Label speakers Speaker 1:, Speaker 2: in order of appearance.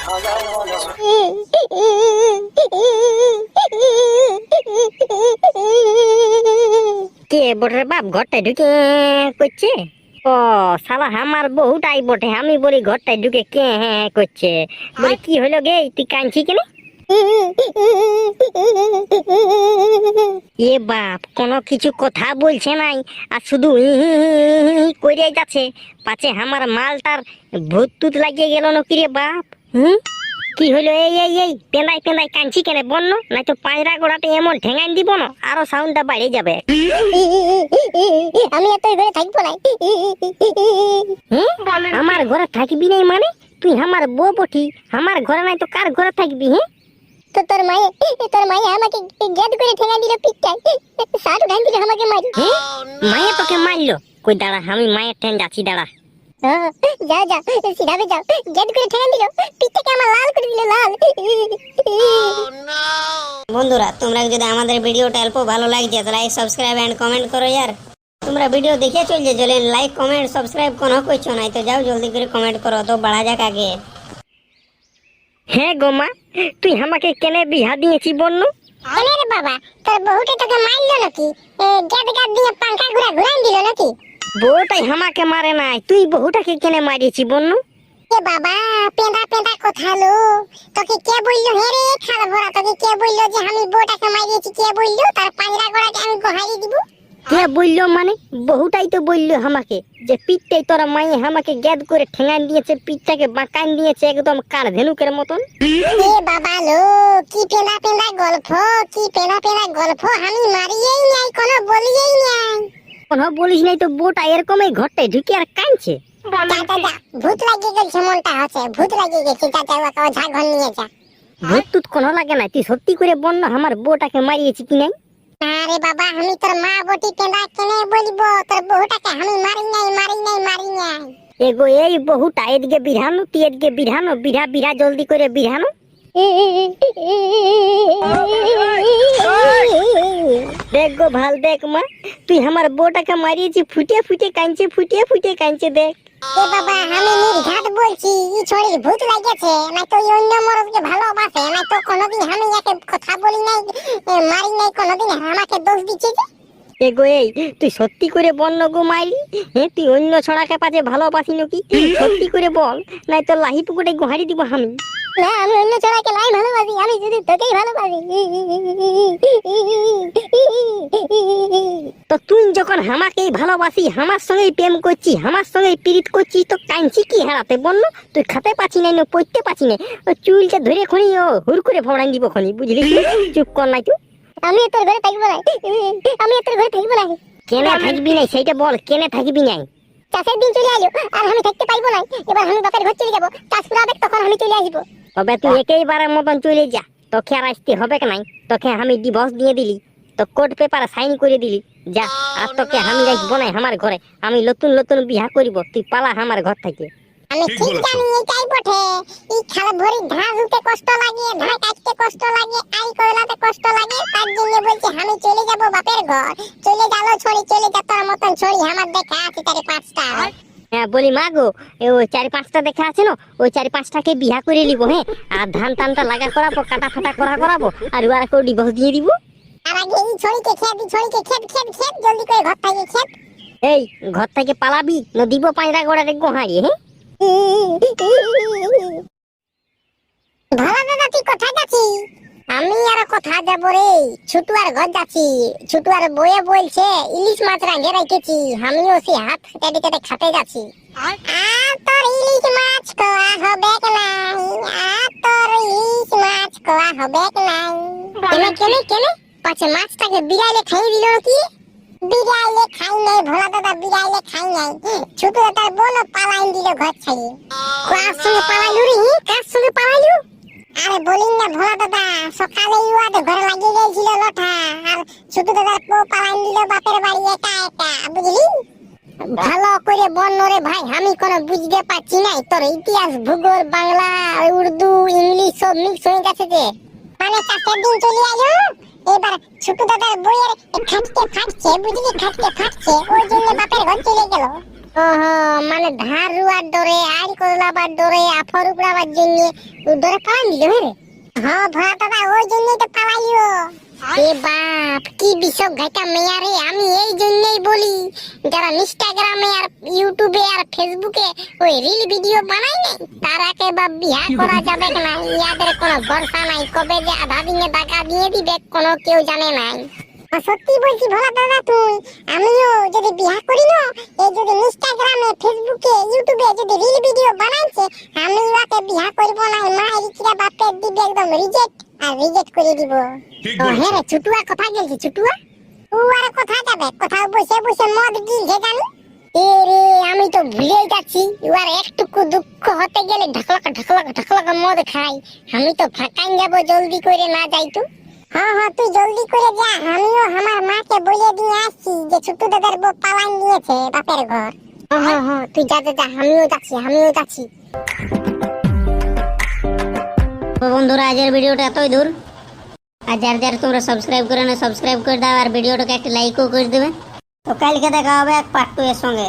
Speaker 1: কে বটে বাপ ঘরটায় ঢুকে করছে? ও শালা আমার বহুটাই বটে। আমি বলি ঘরটায় ঢুকে কে হ্যাঁ করছে, বলি কি হলো গে তুই কাঁদছি কেন? এ বাপ কোনো কিছু কথা বলছে নাই, আর শুধু করে যাচ্ছে। পাছে আমার মালটার ভূত টুত লাগিয়ে গেল নাকি রে বাপ? কি হলো? এই এই এই পেঁদাই পেঁদাই কাঁদছি কেন বন্য? নাই তো পায়রা গোড়াতে এমন ঠেঙাই দিব না, আরো সাউন্ডটা বাড়িয়ে যাবে।
Speaker 2: আমি এত ঘরে থাকবো না।
Speaker 1: আমার ঘরে থাকবি নাই মানে? তুই আমার বউ বটি, আমার ঘরে নাই তো কার ঘরে থাকবি? হ্যাঁ
Speaker 2: তো তোর মায়ে আমাকে গেদ করে ঠেঙা দিল পিঠটায়, সাত উঠান দিল আমাকে মারি।
Speaker 1: মায়ে তোকে মারলো? কই দাঁড়া, আমি মায়ের ঠ্যাং যাচ্ছি, দাঁড়া।
Speaker 2: যাও যাও সিধাবে যাও, গেদ করে ঠেঙা দিল পিঠটাকে আমার লাল করে দিল, লাল।
Speaker 3: বন্ধুরা, তোমরা যদি আমাদের ভিডিওটা অল্প ভালো লাগছে তাহলে সাবস্ক্রাইব এন্ড কমেন্ট করো यार। তোমরা ভিডিও দেখে চলছে চলেন, লাইক কমেন্ট সাবস্ক্রাইব কোনো করছো না, তো যাও জলদি করে কমেন্ট করো তো বাড়া যাক আগে।
Speaker 1: হ্যাঁ গো মা, তুই আমাকে কেনে বিহা দিয়েছি বন্নু?
Speaker 2: কেন রে বাবা, তোর বহুটা তোকে মারলো নাকি? গেদ গাদ দিয়ে পাঙ্খা ঘুরাই দিল নাকি?
Speaker 1: বউটাই আমাকে মারে নাই, তুই বহুটাকে কেনে মারিয়েছি বন্নু?
Speaker 2: এ বাবা, পেঁদা পেঁদা কথা লো, তোকে কে বললো? হে রে খালা ভরা, তোকে কে বললো যে আমি বউটাকে মারিয়েছি? কে বললো? তার পাঁজরা গোড়াকে আমি গোহারি দিব?
Speaker 1: কে বললো মানে? বহুটাই তো বললো আমাকে যে পিঠটাই তোরা মাইয়ে আমাকে গেদ করে ঠেঙান দিয়েছে, পিঠটাকে বাঁকান দিয়েছে একদম কার ধেনুকের মতন।
Speaker 2: এ বাবা লো, কি পেঁদা পেঁদা গল্প, কি পেঁদা পেঁদা গল্প! আমি মারিয়েই নাই, কোনো বলিয়েই নাই।
Speaker 1: কোনো বলিস নাই তো? বউটা এরকমই ঘরটায় ঢুকে আর কাঁদছে।
Speaker 2: যা যা যা, ভূত লাগিয়ে গেছে, মনটা হচ্ছে ভূত লাগিয়ে গেছে। যা যা, ওকে ঝা ঘর নিয়ে যা।
Speaker 1: ভূত টুত কোনো লাগে না, তুই সত্যি করে বল না আমার বউটাকে মারিয়েছি কি নাই?
Speaker 2: আরে বাবা, আমি তোর মা বটি, পেঁদা কেনে বলবো? তোর বহুটাকে আমি মারি নাই, মারি নাই, মারি নাই।
Speaker 1: এগো এই বহুটা এদিকে বিড়ানো, তুই এদিকে বিড়ানো, বিড়া বিড়া জলদি করে বিড়ানো। দেখ গো ভাল, দেখ মা, তুই আমার বউটাকে মারিয়েছি, ফুটে ফুটে কাঁদছে, ফুটে ফুটে কাঁদছে, দেখ।
Speaker 2: এ বাবা, আমি নির্ঘাত বলছি, ই ছড়ির ভূত লাগেছে, না তো অন্য মরদকে ভালোবাসে, না তো কোনোদিন আমি একে কথা বলি নাই, মারি নাই, কোনোদিন আমাকে দোষ দিচ্ছে যে।
Speaker 1: এগো এই তুই সত্যি করে বল না গো মাইলি, হ্যাঁ তুই অন্য ছড়াকে পাচ্ছে ভালোবাসি নাকি? সত্যি করে বল, নাই তো লাহি পুকুরে গোহারি দিব আমি।
Speaker 2: না, আমি অন্য ছড়াকে নাই ভালোবাসি, আমি শুধু তোকেই ভালোবাসি।
Speaker 1: তো তুই যখন আমাকেই ভালোবাসি, আমার সঙ্গেই প্রেম করছি, আমার সঙ্গেই পীড়িত করছি, তো কাঁদছি কি হারাতে বল না? তুই খেতে পাচ্ছি না, পড়তে পাচ্ছি না, চুলটা ধরে খনি ও হুর করে ভরাই দিব খনি, বুঝলি? চুপ কর নাই তুই।
Speaker 2: আমি তোর ঘরে থাকবো না, আমি তোর ঘরে থাকবো না।
Speaker 1: কেনে থাকবি নাই সেইটা বল, কেনে থাকবি নাই?
Speaker 2: চাষের দিন চলে আলো, আর আমি থাকতে পারবো না। এবার আমি বাপের ঘর চলে যাবো, চাষ পুরাবে, তখন আমি চলে আসবো।
Speaker 1: তবে তুই একেবারের মতন চলে যা, তোকে আর আসতে হবে নাই। তোকে আমি ডিভোর্স দিয়ে দিলি, তো কোর্ট পেপারে সাইন করে দিলি, যা। আর তোকে আমি রাখবো না আমার ঘরে, আমি নতুন নতুন বিয়া করব, তুই পালা আমার ঘর থেকে।
Speaker 2: আমি ঠিক জানি এটাই বটে। এই খালা ভরি ধান রুতে কষ্ট লাগে, ধান কাটতে কষ্ট লাগে, আই করলাতে কষ্ট লাগে, তার জন্য বলছি আমি চলে যাব বাপের ঘর। চলে গেল ছড়ি, চলে যা, তোর মতন ছড়ি আমার দেখা আছে 4-5টা।
Speaker 1: হ্যাঁ বলি মা গো, ওই 4-5টা দেখা আছে না, ওই 4-5টাকে বিয়া করে নিব। হ্যাঁ, আর ধান টানটা লাগা করাবো, কাটা ফাটা করাবো, আর ওরা কেউ ডিভোর্স দিয়ে দিব।
Speaker 2: আর আগে এই ছড়িকে খেত, ছড়িকে খেত খেত খেত, জলদি করে ঘর থেকে খেত।
Speaker 1: এই ঘর থেকে পালাবি না দিব পায়রা গোড়ারে গোহারি? হ্যাঁ,
Speaker 2: ভালো দাদা, তুই কোথায় যাচ্ছিস? আমি আর কোথায় যাব রে, ছুটু আর ঘর যাচ্ছি। ছুটু আর বয়ে বলছে ইলিশ মাছ রাঁধে রেখেছি, আমিও সে হাত কেটে কেটে খাতে যাচ্ছি। আর তোর ইলিশ মাছ খাওয়া হবে কি নাই? আর তোর ইলিশ মাছ খাওয়া হবে কি নাই? কেনে কেনে কেনে পাছে মাছটাকে বিড়ালে খাইয়ে দিল নাকি? বিড়ালে খাই নাই ভোলা দাদা, বিড়ালে খাই নাই। ছুটু দাদার বোন পালাই দিল ঘর ছাড়িয়ে। কার সঙ্গে পালাইলু রে? কার সঙ্গে পালাইলু? আরে বলিন না ভোলা দাদা, সকালে ইউয়াতে ঘরে লাগিয়ে গেছিল লঠা, আর ছোট দাদার পো পালাইন দিল বাপের বাড়ি একা একা, বুঝলি? ভালো করে বল রে ভাই, আমি কোনো বুঝতে পারছি না। তোর ইতিহাস, ভূগোল, বাংলা, উর্দু, ইংলিশ সব মিক্স হয়ে গেছে যে। মানে চাষের দিন চলে আলো, এবার ছোট দাদার বইয়ের খাটতে ফাটছে, বুঝলি? খাটতে ফাটছে, ওই জন্য বাপের ঘর চলে গেল। ওহো, মানে ধার রুয়ার ডরে, আড় করলাবার ডরে, আফর উপড়াবার জন্য ডরে পালান দিল রে। হ্যাঁ ভোলা দাদা, ওই জন্যই তো পালাইও। এ বাপ, কি বিষক ঘাটা মেয়া রে। আমি এই জন্যই বলি, যারা ইনস্টাগ্রামে আর ইউটিউবে আর ফেসবুকে ওই রিল ভিডিও বানায় না, তারাকে বা বিয়া করা যাবে না। ইয়াদের কোনো ভরসা নাই, কবে যে আধা দিনে টাকা দিয়ে দিবে কোনো কেউ জানে নাই। সত্যি বলছি ভোলা দাদা, তুই আমিও যদি বিয়া করি না, এই যদি ইনস্টাগ্রামে ফেসবুকে ইউটিউবে যদি রিল ভিডিও বানাইছে, আমি ওকে বিয়া করব না। মায়ের কিরা বাপের দিবে একদম রিজেক্ট আর রিজেক্ট করে দিব।
Speaker 4: ঠিক
Speaker 2: ও
Speaker 4: বলেছো।
Speaker 2: হ্যাঁ রে, ছুটুয়া কথা গেলছি। ছুটুয়া ও আর কথা যাবে, কোথাও বসে বসে মদ গিলছে জানি। এ রে, আমি তো ভুলেই যাচ্ছি। আর একটুকু দুঃখ হতে গেলে ঢকলকা ঢকলকা ঢকলকা মদ খাই। আমি তো ফাঁকাই যাবো, জলদি করে না যাই তো। হ্যাঁ হ্যাঁ, তুই জলদি করে যা। আমিও আমার মাকে বলে দিয়ে আসছি যে ছোট্টু দাদার বউ পালান দিয়েছে বাপের ঘর। হ্যাঁ হ্যাঁ, তুই যা যা যা, আমিও যাচ্ছি।
Speaker 3: তো বন্ধুরা, আজকের ভিডিওটা এতই দূর। আর যার যার তোমরা সাবস্ক্রাইব করে না, সাবস্ক্রাইব করে দাও আর ভিডিওটাকে একটা লাইকও করে দেবে। তো কালকে দেখা হবে এক পার্ট 2 এর সঙ্গে।